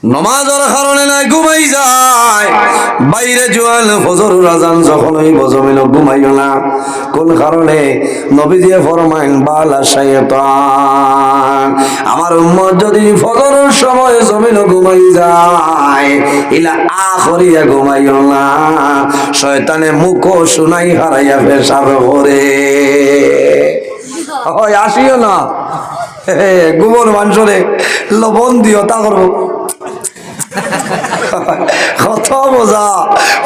নমাজের কারণে নাই ঘুমাই যায় বাইরে জোয়াল ফজর আজান যখন হইব জমিন ঘুমাইও না। কোন কারণে? নবী দিয়ে ফরমাইন বালা শাইতান, আমার উম্মত যদি ফজরের সময় জমিন ঘুমাই যায় ইলা আখরিয়া ঘুমাইও না, শয়তানে মুখ শুনাই হারাইয়া পেশাব করে। হয় আসিও না, গোবর মাংসরে লবণ দিও তা করবো কত বোঝা।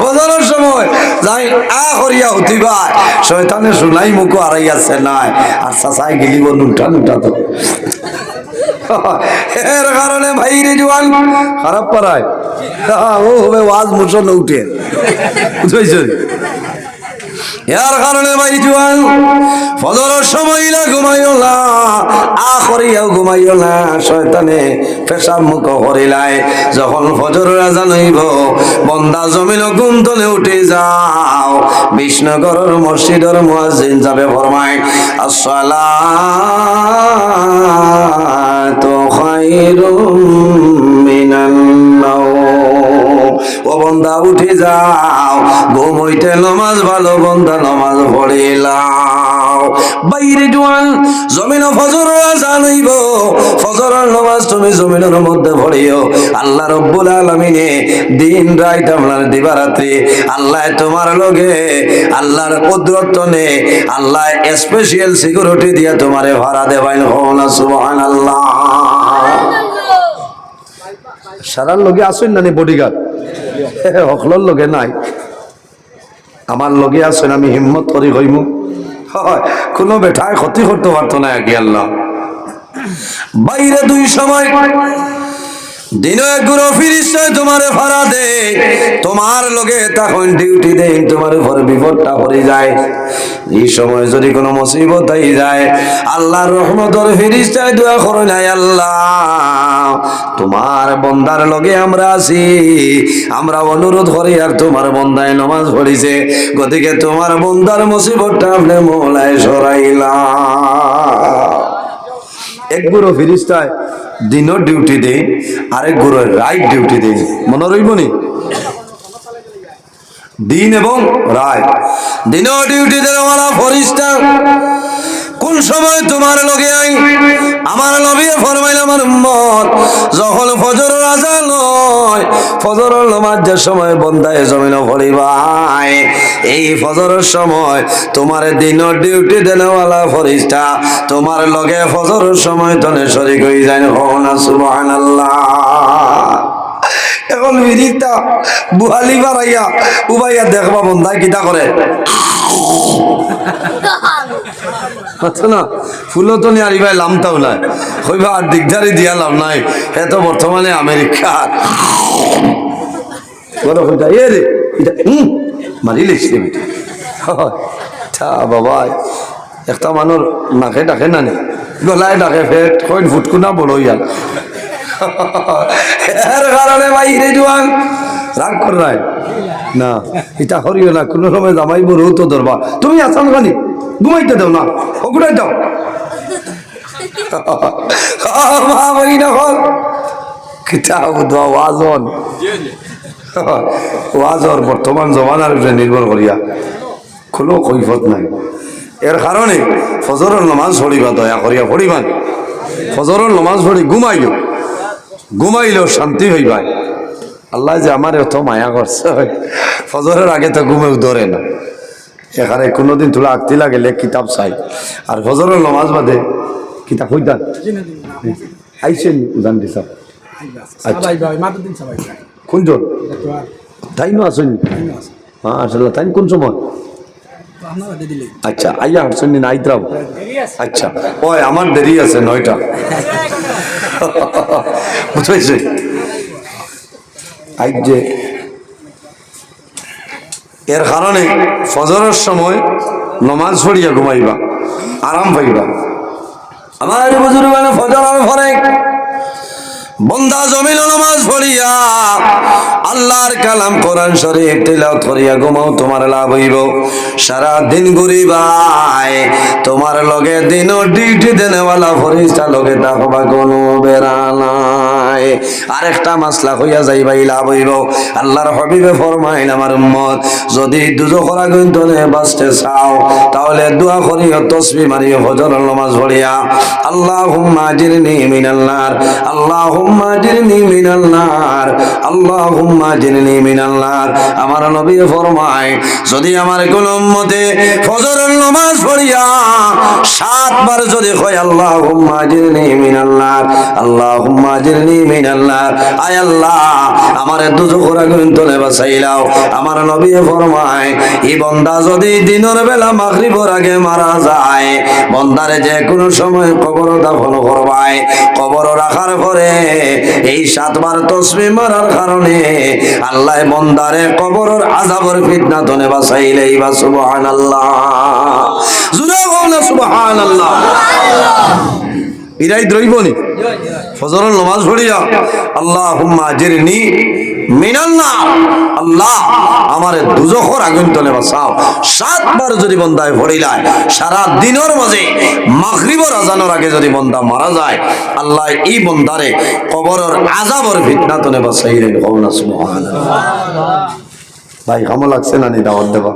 বোঝানোর সময় যাই করিয়া উঠিবা শয়তানে শুনাই মুখ হারাইয়াছে নাই আর চাচাই গেলিব নুটা নুটা তো এর কারণে ভাইরে জোয়ান খারাপ পারায় ও হবে ওয়াজ মুসন উঠে বুঝেছ। এর কারণে ভাই জোয়ান ফজরের সময় না ঘুমাইও না, আখরিয়াও ঘুমাইও না, শয়তানে পেশাব মুখ করিলাই। যখন ফজরের আজান হইব বন্দা জমিন ঘুম তলে উঠে যাও, বিষ্ণুগরের মসজিদের মুয়াজ্জিন যাবে ফরমায় আসসালাতু খায়রুম মিনান নাওম। ও বন্দা উঠে যাও, ঘুম হইতে নমাজ ভালো, বন্দা নমাজ পড়িলাও। বাইরে জোয়ান জমিন ফজর আজান হইব, ফজরের নামাজ তুমি জমিনের মধ্যে পড়িও। আল্লাহ রব্বুল আলামিনে দিন রাত আপনার দিবারাত্রি আল্লাহ তোমার লগে আল্লাহর কুদরত নে আল্লাহ স্পেশাল সিকিউরিটি দিয়া তোমারে ভাড়া দেবাইন হন সুবহানাল্লাহ। সারার লগে আসেন না বডিগার্ড হকলর লগে নাই, আমার লগে আসেন, আমি হিম্মত করি কইমু কোনো বেটায় ক্ষতি করতে পারতো না কি আল্লাহ। বাইরে দুই সময় দিন একগুলো ফিরিস্তা তোমারে ভাড়া দে, তোমার লগে তখন ডিউটি দেই, তোমার উপর বিপদটা পড়ে যায়। এই সময় যদি কোনো মুসিবত হয়ে যায় আল্লাহর রহমতের ফিরিস্তায় দোয়া করে নাই আল্লাহ তোমার বন্দার লগে আমরা আছি, আমরা অনুরোধ করি আর তোমার বন্দায় নামাজ পড়িছে, গতিকে তোমার বন্দার মুসিবতটা আপনি মোলায় সরাইলা। এক গুরু ফিরিস্তায় দিনের ডিউটি দেই, আরেক গুরু রাইট ডিউটি দেই, মনে রইব নি? দিন এবং রাত দিনের ডিউটি দেওয়ালা ফরিস্তা কোন সময় তোমার লগে আই আমার নবী ফরমাইল আমার উম্মত যখন ফজরের আজান হয় ফজরের নামাজের সময় বন্দায় জমিনে পড়িবাই, এই ফজরের সময় তোমার দিনের ডিউটি দেওয়ালা ফরিস্তা তোমার লগে ফজরের সময় তনে শরীক হয়ে যায়। না সুবহানাল্লাহ। এখন বিদিতা বুহালি বাড়াইয়া উবাইয়া দেখবা বন্ধায় কিতা করে না ফুল তো নিয়ে আরিবাই লামতাও নাই হইবা আর দিকদারি দিয়া লাভ নাই। এত বর্তমানে আমেরিকার মারি লেগছে বাবা একটা মানুষ নাকে ডাকে না গলায় ডাকে ফেট কইন ফুটকুনা বড় ইয়াল এর কারণে বাইরে জোয়ান রাগ কর নাই না এটা করিও না, কোনো সময় জামাই বড় তো ধরবা তুমি আসান খানি ঘুমাইতে দাও না ওগুলাই দাও মা বই না ওয়াজন ওয়াজর বর্তমান জমানার উপরে নির্ভর করিয়া কোনো কৈফত নাই। এর কারণে ফজরের নামাজ পড়িবা দয়া করিয়া পড়িবা, ফজরের নামাজ পড়ি ঘুমাইও, ঘুমাইলেও শান্তি হইবা। আল্লাহ যে আমার এত মায়া করছে ফজরের আগে তো ঘুমেও ধরে না, এখানে কোনোদিন তোলা আঁকতি লাগলে কিতাব চাই আর ফজরের নামাজ বাদে কিতাব হইতাম আইসেন উদান দিস কোনজন তাই নো আসেন হ্যাঁ আসলে তাই কোন সময় আচ্ছা আইয়া আসছেন না আইতরাও আচ্ছা ওই আমার দেরি আছে 9টা বুঝেছে আই যে এর কারণে ফজরের সময় নমাজ পড়িয়া ঘুমাইবা আরাম পাইবা। আমার বুজুর্গ মানে ফজরের পরে বন্দা জমিন নামাজ পড়িয়া আল্লাহর কালাম কোরআন শরীফ তিলাওয়াত করিয়া ঘুমাও, তোমার লাভ হইব। সারা দিন ঘুরিবাই, তোমার লগে দিন ডিউটি দেনেওয়ালা ফরিস্তা লগে থাকবা, কোনো বেড়া নাই। আরেকটা মাসলা হইয়া যাইবাই, লাভ হইব। আল্লাহর হাবিবে ফরমাইন, আমার উম্মত যদি দুজখের আগুন তলে বাঁচতে চাও তাহলে দোয়া করিও, তাসবিহ মারিও, ফজরের নামাজ পড়িয়া আল্লাহুম্মা আজিরনি মিনাল নার, আল্লাহুম্মা আজিরনি মিনাল নার, আল্লাহুম্মা আজিরনি মিনাল নার। আমার নবী ফরমায়, যদি আমার কোন উম্মতে ফজরের নামাজ পড়িয়া 7 বার যদি কয় আল্লাহুম্মা আজিরনি মিনাল নার, আল্লাহুম্মা আজিরনি মিনাল নার, আয় আল্লাহ আমারে দুজখের আগুন তলে বাঁচাইলাও। আমার নবী ফরমায়, এই বান্দা যদি দিনের বেলা মাগরিবের আগে মারা যায়, বান্দারে যে কোনো সময় কবর দাফন করবায়, কবর রাখার পরে এই 7 বার তাসবিহ মারার কারণে আল্লাহ বান্দারে কবরের আযাবের ফিতনা থেকে বাঁচাইলেই বা সুবহানাল্লাহ। জুরা বলনা সুবহানাল্লাহ। ইরাই দ্রইবনি ফজরের নামাজ পড়িয়া আল্লাহুম্মা আজিরনি মিনান নার, আল্লাহ আমারে দুজখের আগুন তলে বাঁচাও। 7 বার যদি বান্দায় পড়িলায়, সারা দিনের মাঝে মাগরিবের আজানের আগে যদি বান্দা মারা যায়, আল্লাহ এই বান্দারে কবরের আযাবের ফিতনা থেকে বাঁচাইলেন। কওনা সুবহানাল্লাহ। ভাই কেমন লাগছে না নি দাওয়াত দেবা?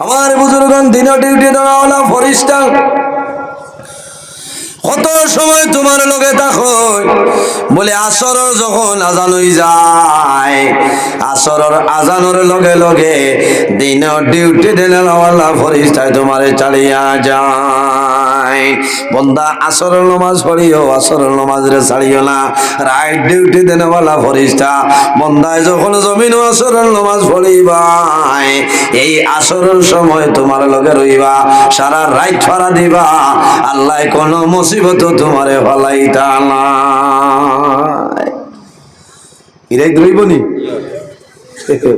আমার বুজুর্গগণ দিনের ডিউটি দেওয়ালা ফরিস্তা, কত সময় তোমার লগে থাকো বলে আসরের যখন আজান হই যায়, আসরের আজানের লগে লগে দিনের ডিউটি দেওয়ালা ফরিস্তায় তোমারে চালিয়া যায়। বন্দা আসরের নামাজ পড়িও, আসরের নামাজ রে ছাড়িও না। রাইট ডিউটি দেওয়ালা ফরিস্তা বন্দায় যখন জমিন আসরের নামাজ পড়িবাই, এই আসরের সময় তোমার লগে রইবা, সারা রাইট ফাড়া দিবা, আল্লাহ কোন মুসিবত তোমারে ফলাইতা না। এরাই রইবনি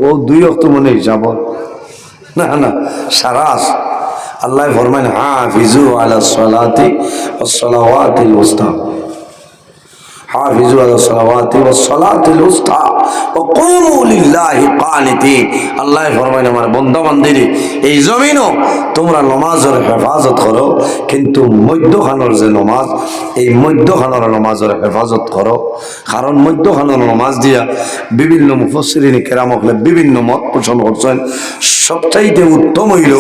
ও 2 ওয়াক্ত মনে হিসাব না, না সারা আল্লাহ ফরমান, হাফিজু আলাস সালাতি ওয়াস সালাওয়াতিল উস্তা, হাফিজু আলাস সালাওয়াতি ওয়াস সালাতিল উস্তা ওয়া কুমু লিল্লাহি কানিতিন। আল্লাহ ফরমান, আমার বান্দা বান্দিরে এই জমিনও তোমরা নামাজের হেফাজত করো, কিন্তু মধ্যখানের যে নামাজ, এই মধ্যখানের নামাজের হেফাজত করো। কারণ মধ্যখানের নামাজ দিয়া বিভিন্ন মুফাসসিরিন কেরাম বিভিন্ন মত পোষণ করছেন। সবচাইতে উত্তম হইল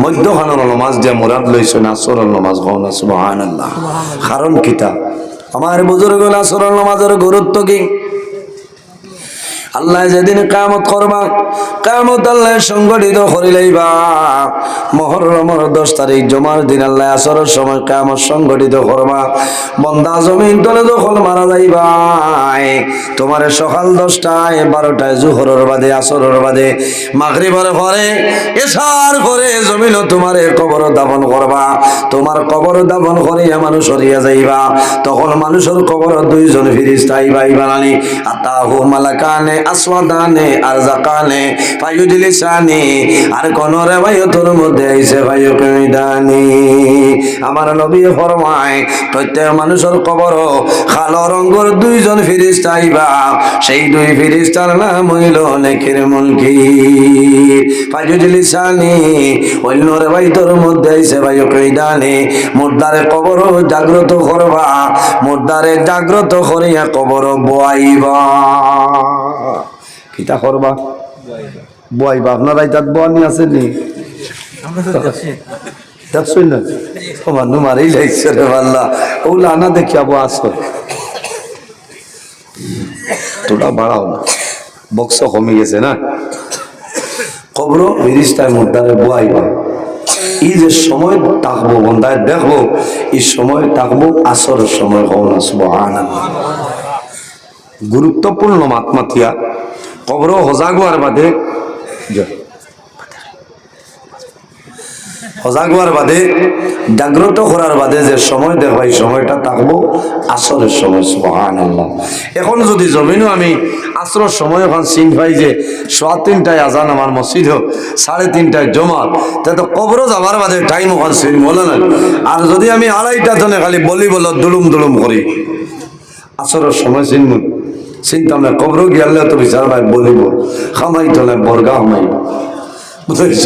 মধ্যখানের নামাজ দিয়া মুরাদ লইছেন আসরের নামাজ। কওনা সুবহানাল্লাহ। কারণ কিতা? আমার বুজুর্গ আসরের নামাজের গুরুত্ব কি? আল্লাহ যেদিন কিয়ামত করবা, কিয়ামত আল্লাহ সংগঠিত করিলাইবা। মুহররমের 10 তারিখ জুমার দিন আল্লাহ আসরের সময় কিয়ামত সংগঠিত করবা। বান্দা জমিন তলে যখন মারা যাইবা, তোমারে সকাল 10টায় 12টায় জোহরের বাদে, আসরের বাদে, মাগরিবের পরে, এশার পরে জমিন তোমারে কবর দাফন করবা। তোমার কবর দাফন করিয়া মানুষ সরিয়া যাইবা। তখন মানুষের কবর 2 জন ফেরেশতা আইবা নানি, আতাহু মালাকানে আসওয়াদানে আরজাকানে ফায়ুজলিসানি, আর কোন রিওয়ায়াতের মধ্যে আইছে ফায়ুকিদানি। আমার নবী ফরমায়, প্রত্যেক মানুষের কবর কালো রঙের 2 জন ফেরেশতা আইবা। সেই 2 ফেরেশতার নাম হইল নেকির মুনকির। ফায়ুজলিসানি, অন্য রিওয়ায়াতের মধ্যে আইছে ফায়ুকিদানি, মুর্দারে কবর জাগ্রত করবা, মুর্দারে জাগ্রত করিয়া কবর বয়াইবা। কিতা করবা? বয়াইবা। আপনারা তাত বয়ানি আছে নি? দেখছই না মানুষ মারি লাগছে রে আল্লাহ। ওগুলো আনা দেখি আবু আসো, তোরা বাড়াও না, বক্স কমে গেছে না। কবর ফেরেশতায় মুর্দারে বয়াইবা। এই যে সময় থাকবো বন্দায় দেখবো, এই সময় থাকবো আসরের সময়। কওনা সুবহানাল্লাহ। গুরুত্বপূর্ণ মাতমাতিয়া কবর সজাগ হওয়ার বাদে, সজাগ হওয়ার বাদে, জাগ্রত করার বাদে যে সময় দেখবা, এই সময়টা থাকবো আসরের সময়। সুবহানাল্লাহ। এখন যদি জমিনও আমি আসরের সময় এখন চিন পাই যে 3:15টায় আজান আমার মসজিদ, 3:30টায় জমা, তাতে কবর যাবার বাদে টাইম ওখান চিন বলে না। আর যদি আমি 2:30টা জনে খালি বলি বলো দুলুম দুলুম করি, আসরের সময় চিনব চিন্তা না কবর গিয়ালে তো বিচার ভাই বলিব খামাই তো না বর্গা খামাইব বুঝেছ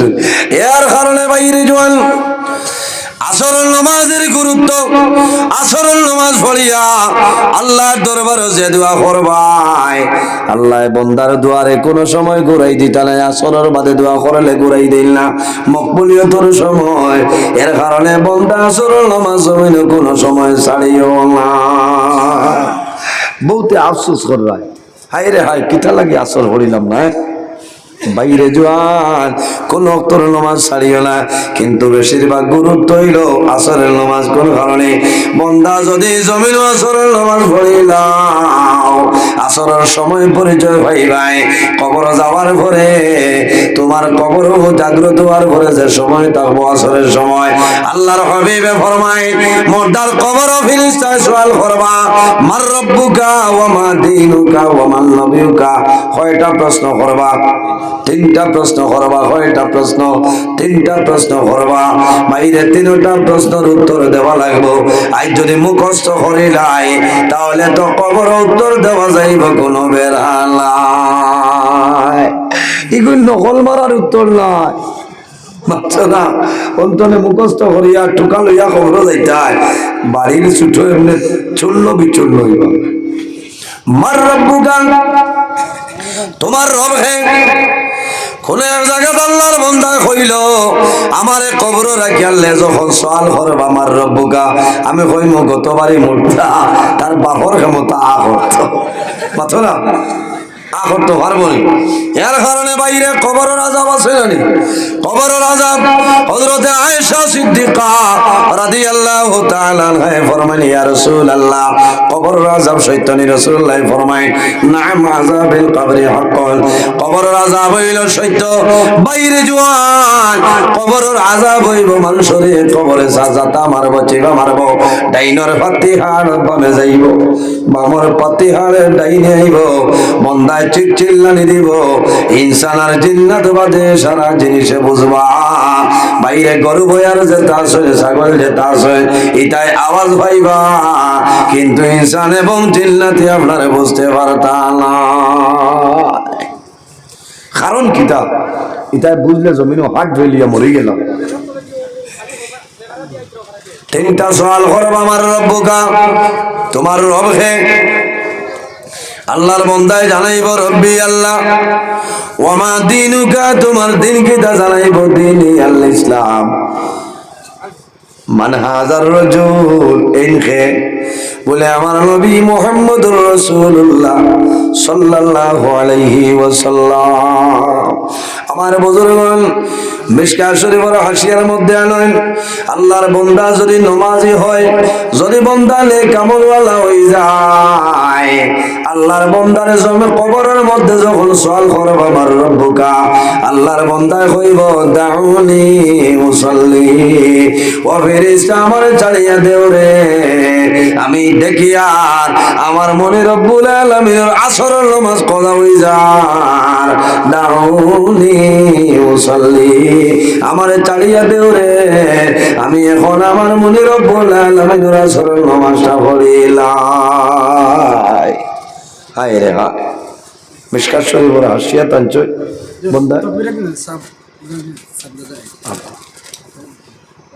এর কারণে বাইরে জোয়ান আসরের নামাজের গুরুত্ব আসরের নামাজ পড়িয়া আল্লাহর দরবারে যে দোয়া করবাই আল্লাহ বান্দার দুয়ারে কোনো সময় ঘুরাই দিতা না আসরের বাদে দোয়া করলে ঘুরাই দিল না মকবুলিয়তের সময় এর কারণে বান্দা আসরের নামাজ জমিনে কোনো সময় ছাড়িও না বহুতে আফসোস করবাই হায় রে হায় কিতা লাগে আসর পড়িলাম না বাইরে জোয়ান কোন অক্তর নামাজ ছাড়িও না কিন্তু বেশিরভাগ গুরুত্ব হইল আসরের নামাজ কোন কারণে বন্দা যদি জমিন আসরের নামাজ পড়িলাম আসরের সময় পরিচয় ভাই ভাই কবর যাওয়ার পরে তোমার কবর জাগ্রত হওয়ার পরে যে সময় থাকবো আসরের সময় আল্লাহর হাবিবে ফরমায় মুর্দার কবর ফেরেশতায় সওয়াল করবা মার রব্বুকা ওয়া মা দীনুকা ওয়া মান নবিয়ুকা কয়টা প্রশ্ন করবা তিনটা প্রশ্ন করবা কয়টা প্রশ্ন তিনটা প্রশ্ন করবা বাইরে তিনটা প্রশ্নের উত্তর দেওয়া লাগবো আজ যদি মুখস্থ করিলাই তাহলে তো কবর উত্তর দেওয়া যাইব কোনো বেড়ালাই এগুলো নকল মারার উত্তর নয় বাচ্চারা অন্তনে মুখস্থ করিয়া টুকা লইয়া খবর যাইতায় বাড়ির ছুটো এমনি চূর্ণ বিচূর্ণ হইব মার রব্বুকা তোমার রব হে কোন এক জায়গায় আল্লাহর বান্দা কইল আমারে কবর রাখিয়ালে যখন সওয়াল করবা আমার রব্বুকা আমি কইম গতবারই মুর্দা তার বাপর ক্ষমতা আহত পাথর না আহত পারবো নি এর কারণে বাইরে কবরের আযাব আছে না কবরের আযাব হযরতে আয়েশা সিদ্দিকা রাদিয়াল্লাহু তাআলা আনহা ফরমান ইয়া রাসূলুল্লাহ কবরের আযাব শয়তানি রাসূলুল্লাহ ফরমায় নাম আযাবিল কবরি হাক্কান কবরের আযাব হইল সত্য বাইরে জওয়ান কবরের আযাব হইব মানুষরে কবরে সাজাতা মারব চিবা মারব ডাইনর ফাতিহার বামে যাইব বামর ফাতিহার ডাইনে আইব বন্দা চিল্লানি দিব ইনসান আর জিন্নাত বাদে সারা জিনিসে বুঝবা বাইরে গরু বয়ার যেতে আসে ছাগল যেতে আসে এটাই আওয়াজ পাইবা কিন্তু ইনসান এবং জিন্নাতি আপনারা বুঝতে পারতা না কারণ কিতা এটাই বুঝলে জমিনও হাট ধরিয়া মরে গেল তিনটা সওয়াল করবা আমার রব্বুকা তোমার রব হে আল্লাহর বান্দায় জানাইব রব্বি আল্লাহ ওয়া মা দীনুকা তোমার দিন কিতা জানাইব দ্বীনি আল ইসলাম মান হাজার রাজুল ইনকে বলে আমার নবী মুহাম্মদুর রাসূলুল্লাহ সাল্লাল্লাহু আলাইহি ওয়াসাল্লাম আমার বুজুর্গগণ মিশকাত শরীফের হাসিয়ার মধ্যে আনেন আল্লাহর বান্দা যদি নামাজি হয় যদি বান্দা নেক আমলওয়ালা হয়ে যায় আল্লাহর বান্দার জন্য কবরের মধ্যে যখন সওয়াল করবে আমার রব্বুকা আল্লাহর বান্দা কইব দাউনি মুসাল্লি ও ফেরেশতা আমার ছাড়িয়া দেও রে আমি দেখি আর আমার মনে রব্বুল আলামিনের আসরের নামাজ কদা হই যার দাউনি মুসাল্লি আমারে ছাড়িয়া দেও রে আমি এখন আমার মনে রব্বুল আলামিনের আসরের নামাজটা পড়িলাই হায় রে হা মিশকাত শরীফের হাসিয়া তাঞ্চয় বন্দা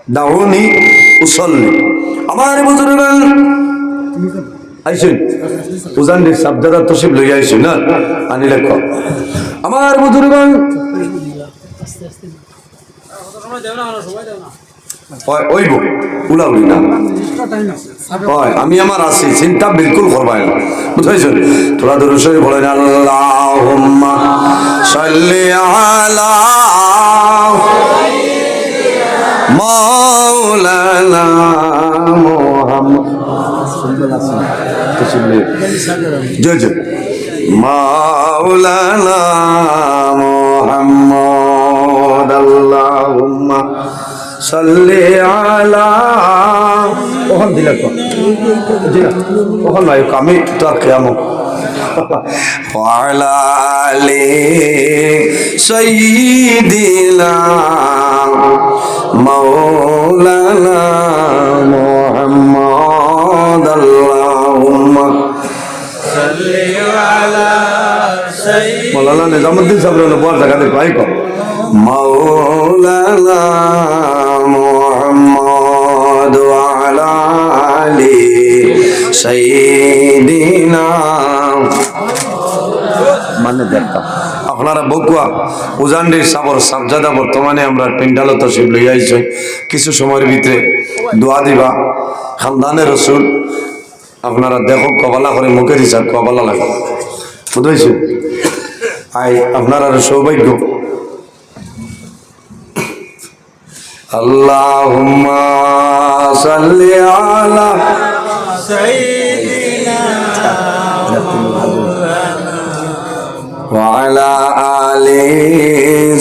দাউনি উসাল্লি আমার বুজুর্গগণ আইসুন উজান রে শব্দটা তশিব লই আইসুন না আনি লেখ আমার বুজুর্গগণ ওইব উলাউলি না হয় আমি আমার আছি চিন্তা বিলকুল করবাই না বুঝাইছেন তোরা দরুদ বলেন আল্লাহুম্মা সাল্লি আলা মাওলানা মুহাম্মদ জয় মাওলানা মুহাম্মদ আল্লাহুম্মা সাল্লি আলা ওখান দিলে তো ওখান নাই আমি তো আর কিয়ামত ওয়ালা আলি সাইয়্যিদিনা মাওলানা মুহাম্মদ আল্লাহুম্মা নিজামুদ্দিন সাহেবের বড় জায়গা দেখো আই কম মাওলানা মুহাম্মদ ওয়া আলা আলি সাইয়্যিদিনা মানে দেখতাম আপনারা বকুয়া উজানডির সাবর সাবজাদা বর্তমানে আমরা পিন্ডালো তশরিফ লই আইছি কিছু সময়ের ভিতরে দোয়া দিবা খানদানের রসুল আপনারা দেখো কবালা করে মুখের হিসাব কবালা লাগে বুঝেছি আই আপনারা সৌভাগ্য আল্লাহুম্মা সাল্লি আলা সাইয়্যিদিনা ওয়া আলা আলি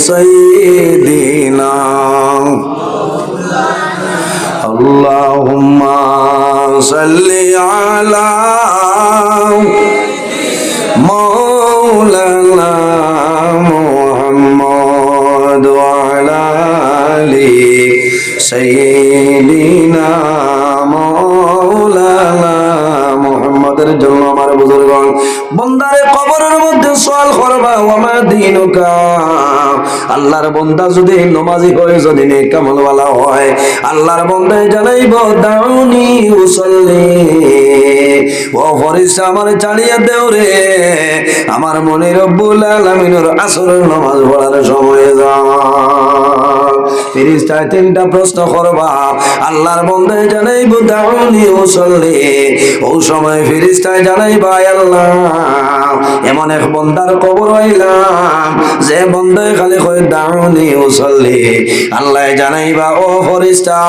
সাইয়্যিদিনা আল্লাহুম্মা সাল্লি আলা মাওলানা মুহাম্মদ ওয়া আলা আলি সাইয়্যিদিনা মাওলানা মুহাম্মাদের জন্য আমার বুজুর্গগণ বান্দারে কবরের মধ্যে সওয়াল করবা ওয়া মা দীনুকা আল্লাহর বান্দা যদি নামাজি হয় যদি নেক আমলওয়ালা হয় আল্লাহর বান্দা জানাইব দাউনি উসাল্লি ও ফরিস্তা আমার চালিয়ে দেও রে আমার মনে রব্বুল আলামিনের আসরের নামাজ পড়ার সময় যা ফেরেশতায় তিনটা প্রশ্ন করবা আল্লাহর বান্দা জানাইব দাউনি উসাল্লি ও সময় ফেরেশতায় জানাইবা আল্লাহ এমন এক বান্দার কবর হইলাম যে বান্দায় খালি কয় দাউনি উসাল্লি আল্লাহ জানাইবা ও ফেরেশতা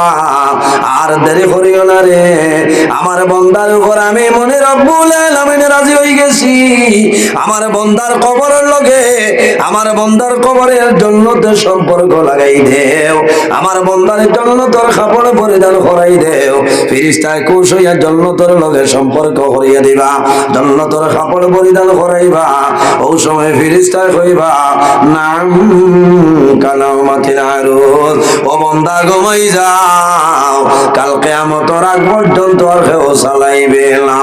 আর দেরি করিও না রে আমার বান্দার উপর আমি মনে রব্বুল আলামিন রাজি হই গেছি আমার বান্দার কবরের লগে আমার বান্দার কবরের জান্নাতে সম্পর্ক লাগাই দেও আমার বান্দার জান্নাতের কাপড় পরিধান করাই দেও ফেরেশতায় খুশ হইয়া জান্নাতের লগে সম্পর্ক করিয়া দিবা জান্নাতের কাপড় পরিধান করাইবা ও সময় ফেরেশতায় কইবা নাম কালামাতিন আরুজ ও বান্দা ঘুমাই যাও কাল কিয়ামতের আগ পর্যন্ত আর কেউ চালাইবে না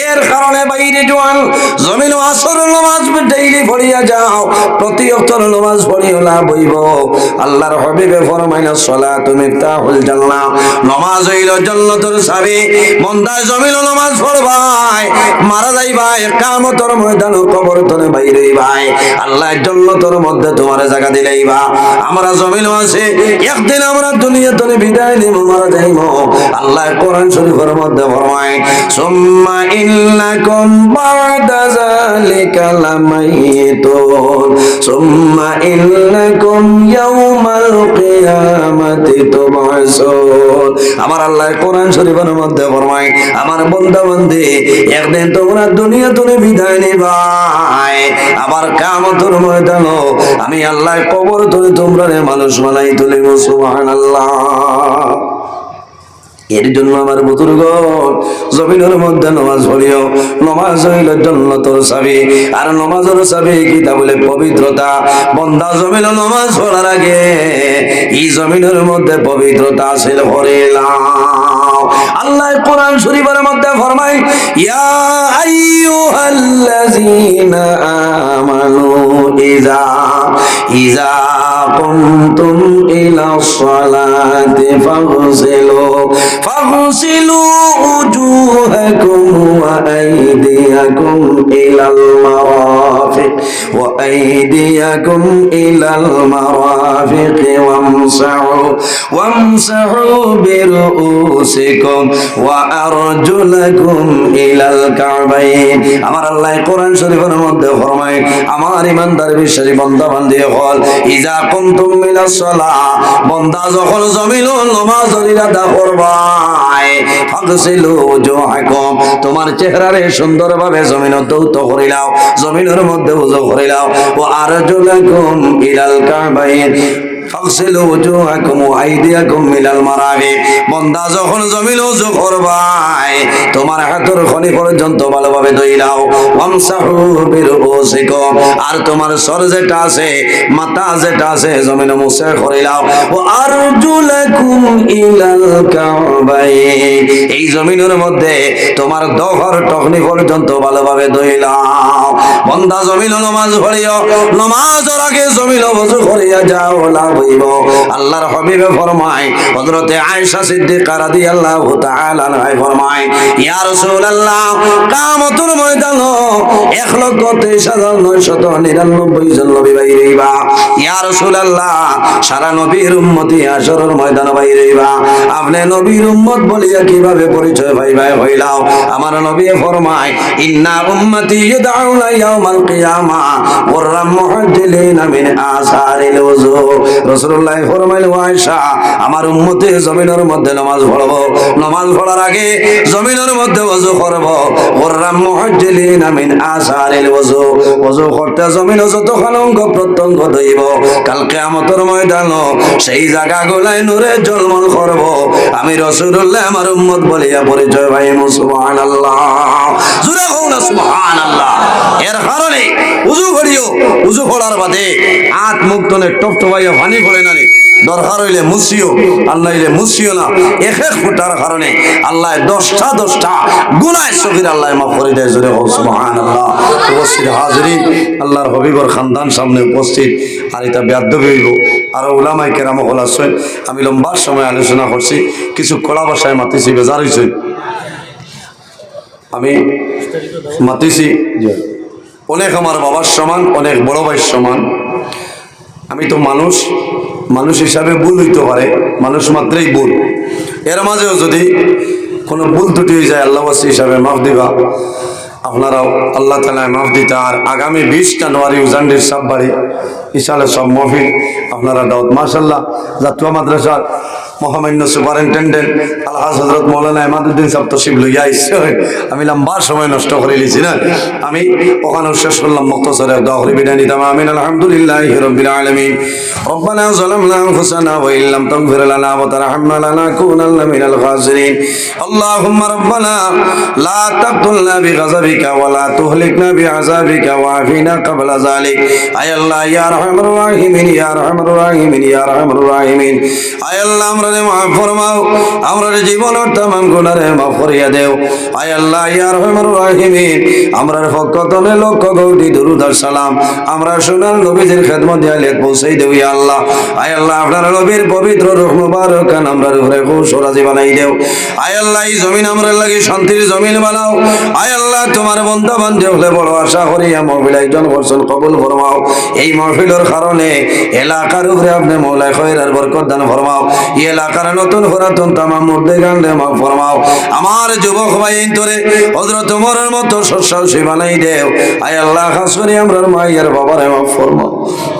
এর কারণে বাইরে জোয়ান জমিন আসর নামাজ ডেইলি পড়িয়া যাও প্রতি ওয়াক্তের নামাজ পড়িও না বইব আল্লাহর হাবিবে ফরমাইনা সালাতু মিফতাহুল জান্নাহ নামাজ হইল জান্নাতের চাবি বান্দা জমিন নামাজ পড়বাই মারা যাইবাই কিয়ামতের ময়দানে কবর থেকে বাইরে হইবাই আল্লাহ জান্নাতের মধ্যে তোমার জায়গা দিলাইবা আমরা জমিন আছে একদিন আমরা দুনিয়া থেকে বিদায় নিব মারা যাইব আল্লাহ কোরআন শরীফের মধ্যে ফরমায় সুম্মা ইন্নাকুম বা'দা যালিকা লামাইতুন সুম্মা ইন্নাকুম ইয়াওমাল কিয়ামাতি তুবআসুন আমার আল্লাহ কোরআন শরীফের মধ্যে ফরমায় আমার বান্দা বান্দি একদিন তোমরা দুনিয়া থেকে বিদায় নিবাই আবার কিয়ামতের ময়দানে আমি আল্লাহ কবর থেকে তোমরা মানুষ বানাই তুলিব সুবহানাল্লাহ এর জন্য আমার বুজুর্গগণ জমিনের মধ্যে নামাজ পড়িও নামাজ হইল জান্নাতের চাবি আর নামাজের চাবি কি তা বলে পবিত্রতা বান্দা জমিনে নামাজ পড়ার আগে এই জমিনের মধ্যে পবিত্রতা হাসিল করিলাম আল্লাহ কোরআন শরীফের মধ্যে ফরমায় ইয়া আইয়ুহাল্লাযীনা আমানু ইযা কুনতুম ইলাস সালাতি ফাগসিলু উজুহাকুম ওয়া আইদিয়াকুম ইলাল মারাফিক ওয়ামসাহু বিরুউসিকুম ওয়া আরজুলাকুম ইলাল কাবাইন আমার আল্লাহ কোরআন শরীফের মধ্যে ফরমায় আমার ইমানদার বিশ্বাসী বান্দা বান্দি হল ইজা কুনতুম মিনাস সালাহ বান্দা যখন জমিন নামাজ আদা করবাই ফাগসিলু উজুহাকুম তোমার চেহারারে সুন্দরভাবে জমিন দৌত করিলাও জমিনের মধ্যে ওযু করিলাও ও আরজুলাকুম ইলাল কাবাইন ফাগসিলু ওজুহাকুম ওয়া আইদিয়াকুম মিনাল মারাফিক। বান্দা যখন জমিন ওযু করবাই তোমার হাতের খনি পর্যন্ত ভালোভাবে ধুইলাও। ওয়ামসাহু বিরুসিকুম, আর তোমার সর যেটা আছে, মাথা যেটা আছে জমিনে মুছে করিলাও। ওয়া আরজুলাকুম ইলাল কাবাইন, এই জমিনের মধ্যে তোমার দহর টকনি পর্যন্ত ভালোভাবে ধুইলাও। বান্দা জমিন নামাজ পড়িও, নামাজের আগে জমিন ওযু করিয়া যাও লাভ হইব। আল্লাহর হাবিবে ফরমায়, হযরতে আয়েশা সিদ্দিকা রাদিয়াল্লাহু তাআলা আনহা ফরমায়, ইয়া রাসূলুল্লাহ, কিয়ামতের ময়দানে 1,23,999 জন নবী বাইরেইবা। ইয়া রাসূলুল্লাহ, সারা নবীর উম্মতি হাশরের ময়দানে বাইরেইবা। আপনি নবীর উম্মত বলিয়া কিভাবে পরিচয় পাইবা হইলাও? আমার নবী ফরমায়, ইন্না উম্মতি ইউদআউনা ইয়াউমাল কিয়ামা ওয়ারাম মুহাজ্জিলিনা মিন আসারিল ওযু। রাসূলুল্লাহ ফরমাইলেন, আয়েশা, আমার উম্মতে জমিনের মধ্যে নামাজ পড়বো, নামাজ পড়ার আগে জমিনের মধ্যে ওযু করব। ওয়ারাম মুহাজ্জিলিনা মিন আসারিল ওযু, ওযু করতে জমিনে যতখান অঙ্গ প্রত্যঙ্গ ধুইব, কাল কিয়ামতের ময়দানে সেই জায়গাগুলাই নূরে ঝলমল করব। আমি রাসূলুল্লাহ আমার উম্মত বলিয়া পরিচয় পাইমু। সুবহানাল্লাহ, জোরে কও না সুবহানাল্লাহ। এর কারণে উযু করিও, উযু করার বাদে হাত মুখ তলে টপটপাইয়া পানি পড়ে না রে, দরকার হইলে মুছিও, আর নাইলে মুছিও না। এক এক ফুটার কারণে আল্লাহ 10টা গুনাহ সগীর আল্লাহ মাফ করে দেয়। জোরে কও সুবহানাল্লাহ। উপস্থিত হাজিরিন, আল্লাহর হাবিবের খানদান সামনে উপস্থিত, আর এটা বেয়াদবি হইব। আর উলামায়ে কেরাম হল আছেন, আমি লম্বা সময় আলোচনা করছি, কিছু কড়া ভাষায় মাতিছি, বেজার হইছে। আমি মাতিছি অনেক আমার বাবার সমান, অনেক বড় ভাইয়ের সমান। আমি তো মানুষ, মানুষ হিসাবে ভুল হইতে পারে, মানুষ মাত্রই ভুল। এর মাঝেও যদি কোনো ভুল ত্রুটি হয়ে যায়, আল্লাহ হিসাবে মাফ দিবা। আপনারাও আল্লাহ তাআলা মাফ দিতে। আর আগামী 20 জানুয়ারি উজান্ডির সব বাড়ি ইনশাআল্লাহ সব মহফিল আপনারা দাওয়াত। মাশাআল্লাহ, জাতুয়া মাদ্রাসার মহামান্য সুপারিনটেন্ডেন্ট আলহাজ হযরত মৌলানা ইমাদউদ্দিন সাহেব তশরিফ লইয়া আইছে। আমি লম্বা সময় নষ্ট করে লিছি না, আমি ওখানে শেষ করলাম মুখতাসারে দোয়া করে বিদায় নিতাম। আমিন। আলহামদুলিল্লাহি রাব্বিল আলামিন। রব্বানা যালামনা আনফুসানা ওয়া ইল্লাম তাগফির লানা ওয়া তারহামনা লানাকুনান্না মিনাল খাসিরিন। আল্লাহুম্মা রব্বানা লা তাকতুলনা বিগাযাবিকা ওয়া লা তুহলিকনা বিআযাবিকা ওয়া আফিনা ক্বাবলা যালিক। আয় আল্লাহ, ইয়া আরহামার রাহিমিন, ইয়া আরহামার রাহিমিন, ইয়া আরহামার রাহিমিন। আয় আল্লাহ, আমরারে মাফ ফরমাও, আমরারে জীবনের तमाम গুনাহে মাফ করিয়া দেও। আয় আল্লাহ, ইয়া আরহামার রাহিমিন, আমরার পক্ষ থেকে লক্ষ কোটি দরুদ আর সালাম আমরা সোনার নবীজির খেদমত দিয়ালে পৌঁছাই দেও। ইয়া আল্লাহ, আয় আল্লাহ, আপনার নবীর পবিত্র রূহ মুবারক কান আমরার উপরে খুশ রাজি বানাই দেও। আয় আল্লাহ, এই জমিন আমরার লাগি শান্তির জমিন বানাও। আয় আল্লাহ, তোমার বান্দা বান্দী হলে বড় আশা করিয়া মাহফিল আয়োজন করছেন, কবুল ফরমাও। এই মাহফিলের কারণে এলাকার উপরে আপনি মওলা খৈর আর বরকত দান ফরমাও। এই এলাকার নতুন পুরাতন তামাম মুর্দে গানলে মাফ ফরমাও। আমার যুবক ভাই তোরে হযরত ওমরের মতো সসাহসী বানাই দেও। আয় আল্লাহ, খাস করে আমরার মাইয়ার বাবারে মাফ ফরমাও।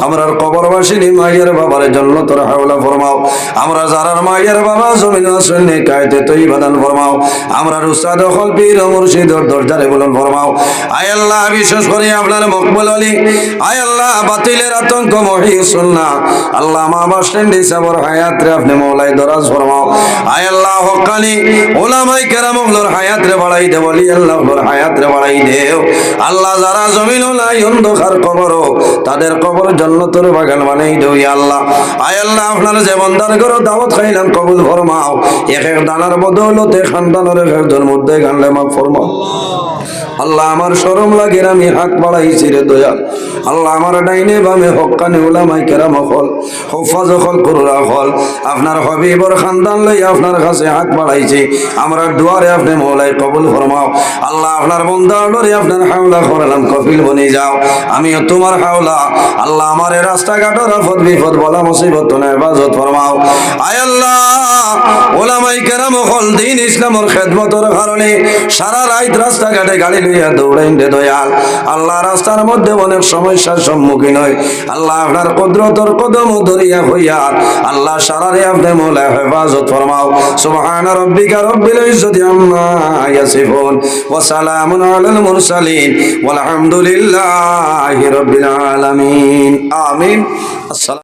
আমরার কবরবাসিনী মাইয়ার বাবারে জান্নাতুল হাওলা ফরমাও। আমরা যারার মাইয়ার বাবা জমিন আসনে কায়তে তৈবা দান ফরমাও। আমরার উস্তাদ হল পীর ও মুর্শিদের দরজারে বলন ফরমাও। আয় আল্লাহ, বিশেষ করে আপনার মকবুল আলী, আয় আল্লাহ, বাতিলের আতঙ্ক মহিউসুল না আল্লাহ, মা বাস স্ট্যান্ডে সবর হায়াত রে আপনি মওলাই দরাজ ফরমাও। আয় আল্লাহ, হকানি উলামায়ে কেরাম ওগুলোর হায়াত রে বাড়াই দে, বলি আল্লাহ ওগুলোর হায়াত রে বাড়াই দেও। আল্লাহ, যারা জমিন নাই অন্ধকার কবর, তাদের কবর জান্নাতের বাগান বানাই দেও। ইয়া আল্লাহ, আয় আল্লাহ, আপনারা যে বান্দার ঘরে দাওয়াত খাইলাম কবুল ফরমাও। এক এক দানার বদৌলতে খানদানের একজন মধ্যে গানলে মাফ ফরমাও। আল্লাহ, আমার শরম লাগে আমি হাত বাড়াইছি রে দয়াল। আল্লাহ, আমার ডাইনে বামে হক্কানি উলামায়ে কেরাম হল, হুফাজ হল, কুররা হল, আপনার হাবিবর খানদান লই আপনার কাছে হাত বাড়াইছি। আমরা দুয়ারে আপনি মওলাই কবুল ফরমাও। আল্লাহ, আপনার বান্দার লরে আপনার হাওলা করলাম, কফিল বনি যাও। আমিও তোমার হাওলা। আল্লাহ, আমার রাস্তাঘাটের আফত বিপদ বলা মুসিবত না হেফাজত ফরমাও। আয় আল্লাহ, উলামায়ে কেরাম হল দ্বীন ইসলামের খেদমতের কারণে সারা রাত রাস্তাঘাটে গাড়ি লইয়া দৌড়াইন দে দয়াল। আল্লাহ, রাস্তার মধ্যে অনেক সমস্যার সম্মুখীন হয়। আল্লাহ, আপনার কুদরতের কদম ধরিয়া হইয়া আল্লাহ সারারে আপনি মওলা হেফাজত ফরমাও। সুবহান রাব্বিকা রাব্বিল ইজ্জাতি আম্মা ইয়াসিফুন ওয়া সালামুন আলাল মুরসালিন ওয়াল হামদুলিল্লাহি রাব্বিল আলামিন। আমিন। আসসালাম।